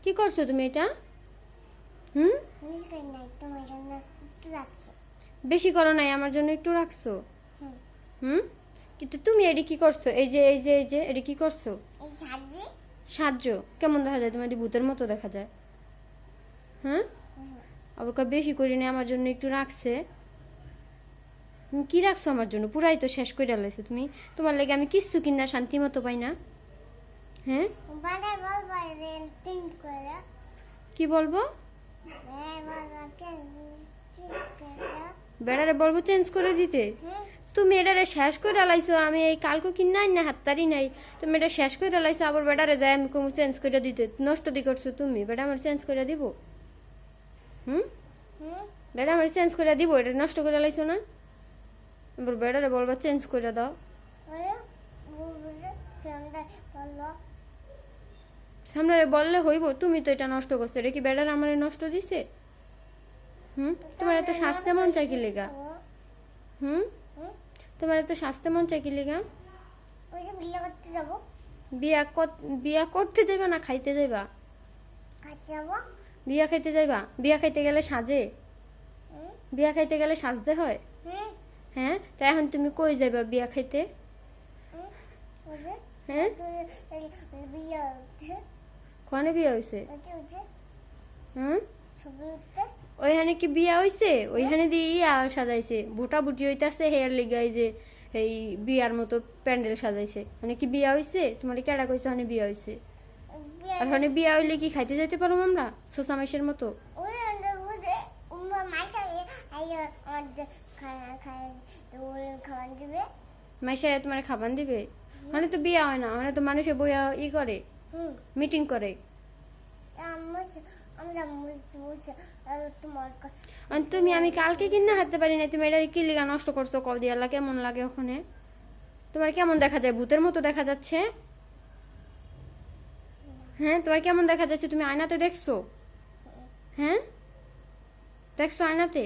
কি করছো তুমি এটা? হুম, মিস করি নাই তোমার জন্য একটু রাখছি। বেশি করো নাই, আমার জন্য একটু রাখছো। হুম। হুম, কিন্তু তুমি এটি কি করছো? এই যে এটি কি করছো? এই ঝাড়জি। সাহায্য? কেমন দেখা যায়? তোমাদের ভূতের মতো দেখা যায়। হ্যাঁ, আবার কয় বেশি করি না, আমার জন্য একটু রাখছে। তুমি কি রাখছো আমার জন্য? পুরাই তো শেষ করে ডালাইছো তুমি। তোমার লাগে আমি কিচ্ছু কিনা শান্তি মতো পাই না। হ্যাঁ, বাড়াই বল বাইরে তিন করে। কি বলবো? বাড়াই বল কেন তিন করে। বেড়ারে বলবো চেঞ্জ করে দিতে? হুম। তুমি এটারে শেষ করে ডালাইছো, আমি এই কালকে কিনাই না হাততারি নাই। তুমি এটা শেষ করে ডালাইছো, আবার বেড়ারে যায় আমি কোনো চেঞ্জ করে দিতে? নষ্ট দি করছো তুমি, বেড়া আমার চেঞ্জ করে দিব? হুম, হুম। বেড়া আমার চেঞ্জ করে দিব? এটা নষ্ট করে ডালাইছো না? এবার বেড়ারে বলবা চেঞ্জ করে দাও। বলে বলে সামনে বললো। সামনে বললে হইব? তুমি তো এটা নষ্ট করছো, এটা কি বেড়ার আমার নষ্ট দিছে? হুম, তোমার এত শাস্তে মন চাই কি লেগা? হুম, হুম। তোমার এত শাস্তে মন চাই কি লেগা? ওই যে বিয়ে করতে যাবো। বিয়া করতে যাইবা না খাইতে যাইবা? খাইতে যাবো। বিয়া খাইতে যাইবা? বিয়া খাইতে গেলে সাজে? হুম। বিয়া খাইতে গেলে সাজতে হয়? হুম। হ্যাঁ, তা এখন তুমি কই যাইবা বিয়া খাইতে? হুম। ওই যে হ্যাঁ, বিয়ে হচ্ছে। কনে বিয়া হইছে? ওই যে হুম, ছবি উঠতে। ওইখানে কি বিয়া হইছে? ওইখানে দিয়ে ইয়া সাজাইছে, বুটা বুটি হইতাছে হেয়ার লিগাই যে এই বিয়ার মতো প্যান্ডেল সাজাইছে। মানে কি বিয়া হইছে? তোমার কেডা কইছে ওখানে বিয়া হইছে? আর ওখানে বিয়া হইলে কি খাইতে যাইতে পারো আমরা সোসা মাইশের মতো? ওরে ওরে উম্মা মাইসা আইয়া আমাদের খায় খায় ওরে খাবার দিবে। মাইশায় তোমার খাবার দিবে? মানে তো বিয়া হয় না, মানে তো মানুষে বইয়া ই করে, হুম। মিটিং করে। আমরা বুঝতে বুঝতে তোমার আর তুমি আমি কালকে কিনা হাঁটতে পারি না, তুমি এটা কি লিগা নষ্ট করছো? কল দিয়ালা কেমন লাগে ওখানে? তোমার কেমন দেখা যায়? ভূতের মতো দেখা যাচ্ছে। হ্যাঁ, তোমার কেমন দেখা যাচ্ছে? তুমি আয়নাতে দেখছো? হ্যাঁ, দেখছো আয়নাতে?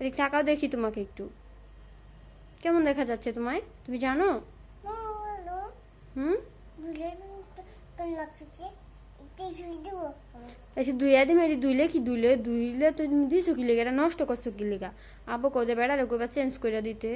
এদিক তাকাও দেখি তোমাকে একটু। কেমন দেখা যাচ্ছে তোমায়? তুমি জানো? হুম, লাগছে এটাই শুনে দেবো। এসে দুইয়া দিম, এটি দুইলে কি দুইলে দুইলে তুমি দিছো কি লিগা? এটা নষ্ট করছো কি লিগা? আবো কদে বেড়ারে কইবা চেঞ্জ করে দিতে।